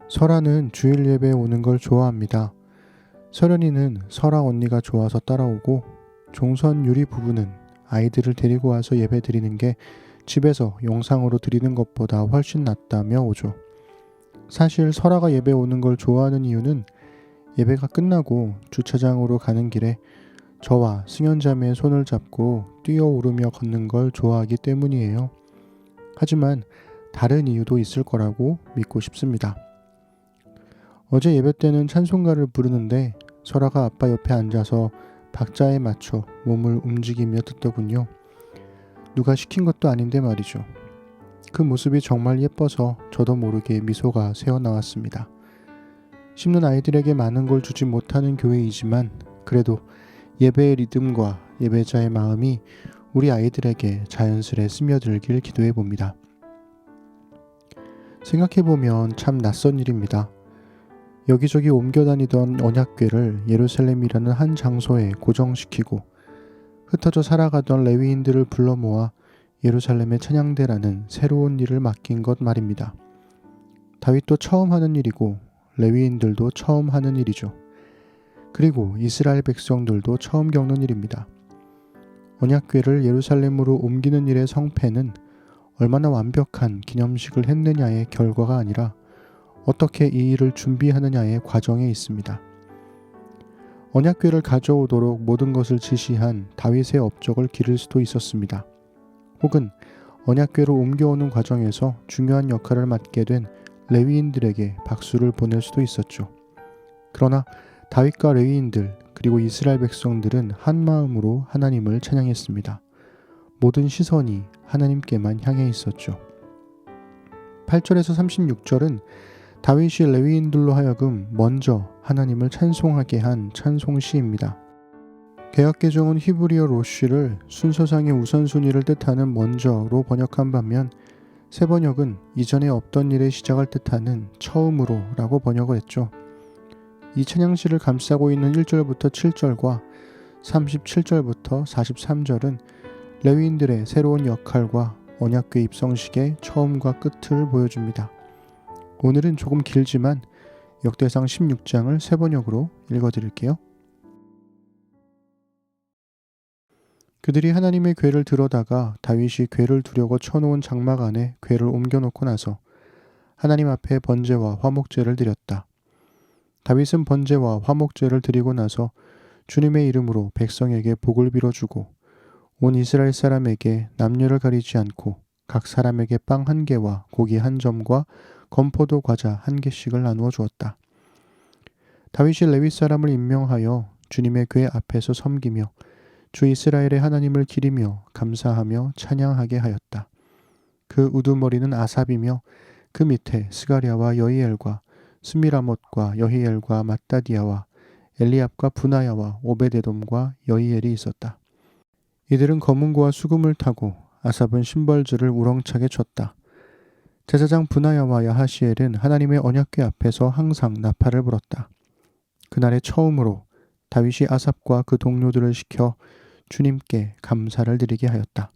설아는 주일 예배에 오는 걸 좋아합니다. 설현이는 설아 언니가 좋아서 따라오고 종선 유리 부부는 아이들을 데리고 와서 예배 드리는 게 집에서 영상으로 드리는 것보다 훨씬 낫다며 오죠. 사실 설아가 예배 오는 걸 좋아하는 이유는 예배가 끝나고 주차장으로 가는 길에 저와 승연자매의 손을 잡고 뛰어오르며 걷는 걸 좋아하기 때문이에요. 하지만 다른 이유도 있을 거라고 믿고 싶습니다. 어제 예배 때는 찬송가를 부르는데 설아가 아빠 옆에 앉아서 박자에 맞춰 몸을 움직이며 듣더군요. 누가 시킨 것도 아닌데 말이죠. 그 모습이 정말 예뻐서 저도 모르게 미소가 새어나왔습니다. 씹는 아이들에게 많은 걸 주지 못하는 교회이지만 그래도 예배의 리듬과 예배자의 마음이 우리 아이들에게 자연스레 스며들길 기도해 봅니다. 생각해보면 참 낯선 일입니다. 여기저기 옮겨 다니던 언약궤를 예루살렘이라는 한 장소에 고정시키고 흩어져 살아가던 레위인들을 불러 모아 예루살렘의 찬양대라는 새로운 일을 맡긴 것 말입니다. 다윗도 처음 하는 일이고 레위인들도 처음 하는 일이죠. 그리고 이스라엘 백성들도 처음 겪는 일입니다. 언약궤를 예루살렘으로 옮기는 일의 성패는 얼마나 완벽한 기념식을 했느냐의 결과가 아니라 어떻게 이 일을 준비하느냐의 과정에 있습니다. 언약궤를 가져오도록 모든 것을 지시한 다윗의 업적을 기를 수도 있었습니다. 혹은 언약궤로 옮겨오는 과정에서 중요한 역할을 맡게 된 레위인들에게 박수를 보낼 수도 있었죠. 그러나 다윗과 레위인들 그리고 이스라엘 백성들은 한 마음으로 하나님을 찬양했습니다. 모든 시선이 하나님께만 향해 있었죠. 8절에서 36절은 다윗이 레위인들로 하여금 먼저 하나님을 찬송하게 한 찬송시입니다. 개역개정은 히브리어 로쉬를 순서상의 우선순위를 뜻하는 먼저로 번역한 반면 새번역은 이전에 없던 일의 시작을 뜻하는 처음으로 라고 번역을 했죠. 이 찬양시를 감싸고 있는 1절부터 7절과 37절부터 43절은 레위인들의 새로운 역할과 언약궤 입성식의 처음과 끝을 보여줍니다. 오늘은 조금 길지만 역대상 16장을 새번역으로 읽어드릴게요. 그들이 하나님의 궤를 들어다가 다윗이 궤를 두려고 쳐놓은 장막 안에 궤를 옮겨놓고 나서 하나님 앞에 번제와 화목제를 드렸다. 다윗은 번제와 화목제를 드리고 나서 주님의 이름으로 백성에게 복을 빌어주고 온 이스라엘 사람에게 남녀를 가리지 않고 각 사람에게 빵 1개와 고기 1점과 건포도 과자 1개씩을 나누어 주었다. 다윗이 레위 사람을 임명하여 주님의 궤 앞에서 섬기며 주 이스라엘의 하나님을 기리며 감사하며 찬양하게 하였다. 그 우두머리는 아삽이며 그 밑에 스가랴와 여히엘과 스미라못과 여히엘과 마따디아와 엘리압과 분하야와 오베데돔과 여히엘이 있었다. 이들은 검은고와 수금을 타고 아삽은 심벌주를 우렁차게 쳤다. 제사장 분하야와 야하시엘은 하나님의 언약궤 앞에서 항상 나팔을 불었다. 그날의 처음으로 다윗이 아삽과 그 동료들을 시켜 주님께 감사를 드리게 하였다.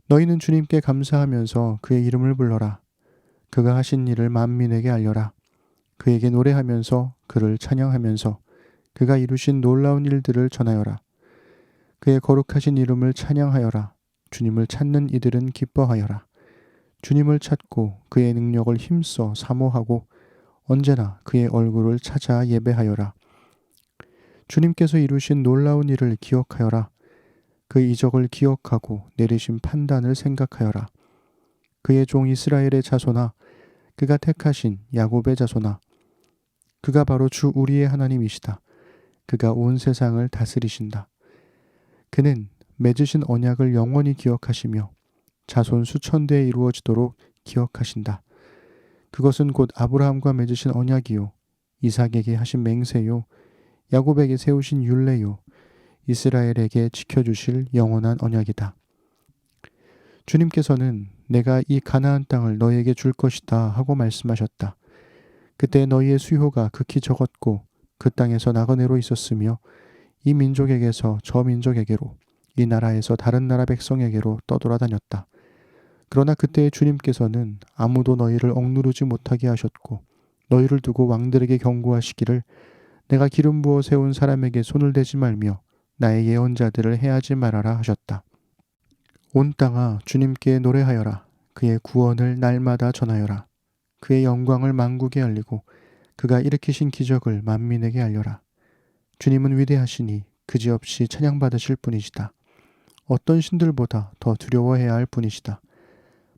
너희는 주님께 감사하면서 그의 이름을 불러라. 그가 하신 일을 만민에게 알려라. 그에게 노래하면서 그를 찬양하면서 그가 이루신 놀라운 일들을 전하여라. 그의 거룩하신 이름을 찬양하여라. 주님을 찾는 이들은 기뻐하여라. 주님을 찾고 그의 능력을 힘써 사모하고 언제나 그의 얼굴을 찾아 예배하여라. 주님께서 이루신 놀라운 일을 기억하여라. 그 이적을 기억하고 내리신 판단을 생각하여라. 그의 종 이스라엘의 자손아, 그가 택하신 야곱의 자손아, 그가 바로 주 우리의 하나님이시다. 그가 온 세상을 다스리신다. 그는 맺으신 언약을 영원히 기억하시며 자손 수천 대에 이루어지도록 기억하신다. 그것은 곧 아브라함과 맺으신 언약이요 이삭에게 하신 맹세요 야곱에게 세우신 율례요 이스라엘에게 지켜주실 영원한 언약이다. 주님께서는 내가 이 가나안 땅을 너희에게 줄 것이다 하고 말씀하셨다. 그때 너희의 수효가 극히 적었고 그 땅에서 나그네로 있었으며 이 민족에게서 저 민족에게로 이 나라에서 다른 나라 백성에게로 떠돌아다녔다. 그러나 그때의 주님께서는 아무도 너희를 억누르지 못하게 하셨고 너희를 두고 왕들에게 경고하시기를 내가 기름 부어 세운 사람에게 손을 대지 말며 나의 예언자들을 해하지 말아라 하셨다. 온 땅아 주님께 노래하여라. 그의 구원을 날마다 전하여라. 그의 영광을 만국에 알리고 그가 일으키신 기적을 만민에게 알려라. 주님은 위대하시니 그지없이 찬양받으실 분이시다. 어떤 신들보다 더 두려워해야 할 분이시다.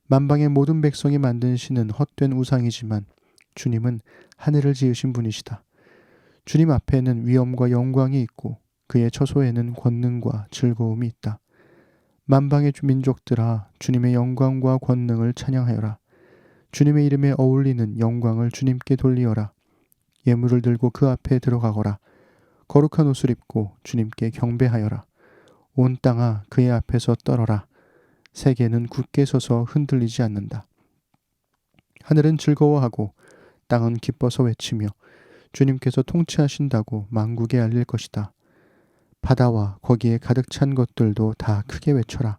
만방의 모든 백성이 만든 신은 헛된 우상이지만 주님은 하늘을 지으신 분이시다. 주님 앞에는 위엄과 영광이 있고 그의 처소에는 권능과 즐거움이 있다. 만방의 민족들아 주님의 영광과 권능을 찬양하여라. 주님의 이름에 어울리는 영광을 주님께 돌리어라. 예물을 들고 그 앞에 들어가거라. 거룩한 옷을 입고 주님께 경배하여라. 온 땅아 그의 앞에서 떨어라. 세계는 굳게 서서 흔들리지 않는다. 하늘은 즐거워하고 땅은 기뻐서 외치며 주님께서 통치하신다고 만국에 알릴 것이다. 바다와 거기에 가득 찬 것들도 다 크게 외쳐라.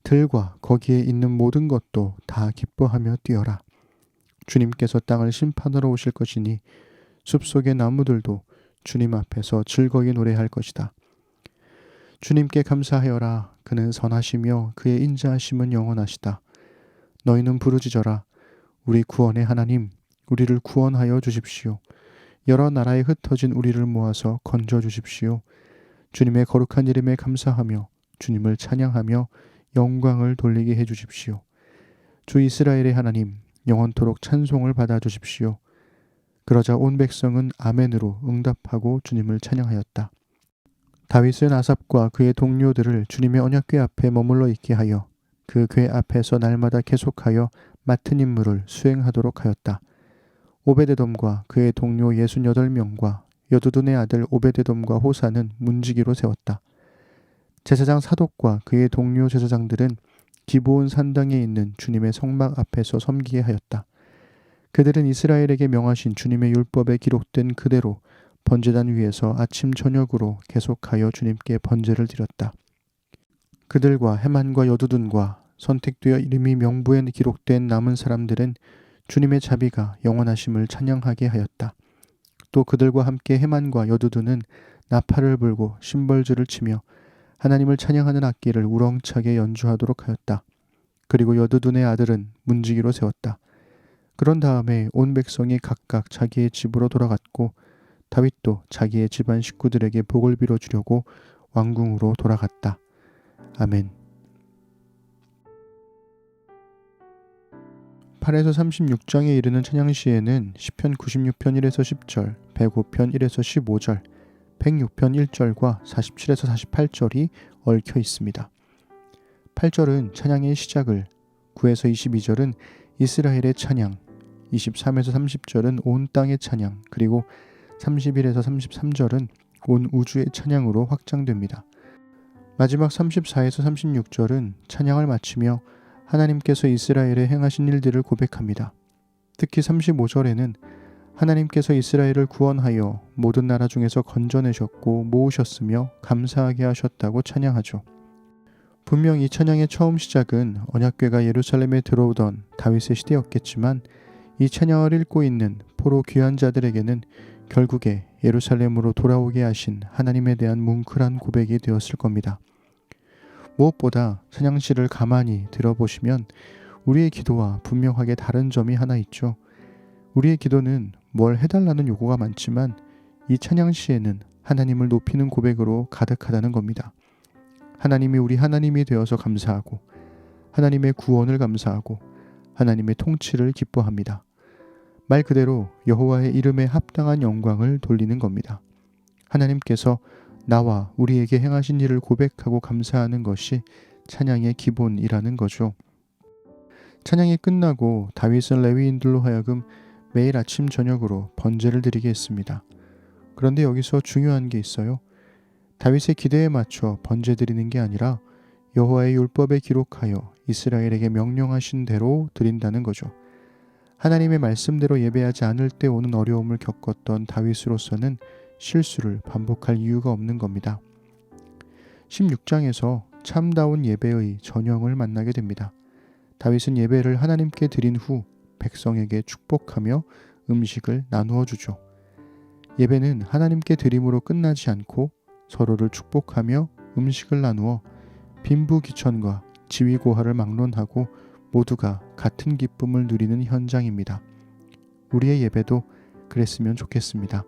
들과 거기에 있는 모든 것도 다 기뻐하며 뛰어라. 주님께서 땅을 심판하러 오실 것이니 숲속의 나무들도 주님 앞에서 즐거이 노래할 것이다. 주님께 감사하여라. 그는 선하시며 그의 인자하심은 영원하시다. 너희는 부르짖어라. 우리 구원의 하나님, 우리를 구원하여 주십시오. 여러 나라에 흩어진 우리를 모아서 건져 주십시오. 주님의 거룩한 이름에 감사하며 주님을 찬양하며 영광을 돌리게 해 주십시오. 주 이스라엘의 하나님, 영원토록 찬송을 받아 주십시오. 그러자 온 백성은 아멘으로 응답하고 주님을 찬양하였다. 다윗은 아삽과 그의 동료들을 주님의 언약궤 앞에 머물러 있게 하여 그 궤 앞에서 날마다 계속하여 맡은 임무를 수행하도록 하였다. 오베데돔과 그의 동료 68명과 여두둔의 아들 오베데돔과 호사는 문지기로 세웠다. 제사장 사독과 그의 동료 제사장들은 기브온 산당에 있는 주님의 성막 앞에서 섬기게 하였다. 그들은 이스라엘에게 명하신 주님의 율법에 기록된 그대로 번제단 위에서 아침 저녁으로 계속하여 주님께 번제를 드렸다. 그들과 헤만과 여두둔과 선택되어 이름이 명부에 기록된 남은 사람들은 주님의 자비가 영원하심을 찬양하게 하였다. 또 그들과 함께 헤만과 여두둔은 나팔을 불고 심벌주를 치며 하나님을 찬양하는 악기를 우렁차게 연주하도록 하였다. 그리고 여두둔의 아들은 문지기로 세웠다. 그런 다음에 온 백성이 각각 자기의 집으로 돌아갔고 다윗도 자기의 집안 식구들에게 복을 빌어주려고 왕궁으로 돌아갔다. 아멘. 8에서 36장에 이르는 찬양시에는 시편 96편 1에서 10절, 105편 1에서 15절, 106편 1절과 47에서 48절이 얽혀 있습니다. 8절은 찬양의 시작을, 9에서 22절은 이스라엘의 찬양, 23에서 30절은 온 땅의 찬양, 그리고 31에서 33절은 온 우주의 찬양으로 확장됩니다. 마지막 34에서 36절은 찬양을 마치며 하나님께서 이스라엘에 행하신 일들을 고백합니다. 특히 35절에는 하나님께서 이스라엘을 구원하여 모든 나라 중에서 건져내셨고 모으셨으며 감사하게 하셨다고 찬양하죠. 분명 이 찬양의 처음 시작은 언약궤가 예루살렘에 들어오던 다윗의 시대였겠지만 이 찬양을 읽고 있는 포로 귀한 자들에게는 결국에 예루살렘으로 돌아오게 하신 하나님에 대한 뭉클한 고백이 되었을 겁니다. 무엇보다 찬양시를 가만히 들어보시면 우리의 기도와 분명하게 다른 점이 하나 있죠. 우리의 기도는 뭘 해달라는 요구가 많지만 이 찬양시에는 하나님을 높이는 고백으로 가득하다는 겁니다. 하나님이 우리 하나님이 되어서 감사하고 하나님의 구원을 감사하고 하나님의 통치를 기뻐합니다. 말 그대로 여호와의 이름에 합당한 영광을 돌리는 겁니다. 하나님께서 나와 우리에게 행하신 일을 고백하고 감사하는 것이 찬양의 기본이라는 거죠. 찬양이 끝나고 다윗은 레위인들로 하여금 매일 아침 저녁으로 번제를 드리게 했습니다. 그런데 여기서 중요한 게 있어요. 다윗의 기대에 맞춰 번제 드리는 게 아니라 여호와의 율법에 기록하여 이스라엘에게 명령하신 대로 드린다는 거죠. 하나님의 말씀대로 예배하지 않을 때 오는 어려움을 겪었던 다윗으로서는 실수를 반복할 이유가 없는 겁니다. 16장에서 참다운 예배의 전형을 만나게 됩니다. 다윗은 예배를 하나님께 드린 후 백성에게 축복하며 음식을 나누어 주죠. 예배는 하나님께 드림으로 끝나지 않고 서로를 축복하며 음식을 나누어 빈부귀천과 지위고하를 막론하고 모두가 같은 기쁨을 누리는 현장입니다. 우리의 예배도 그랬으면 좋겠습니다.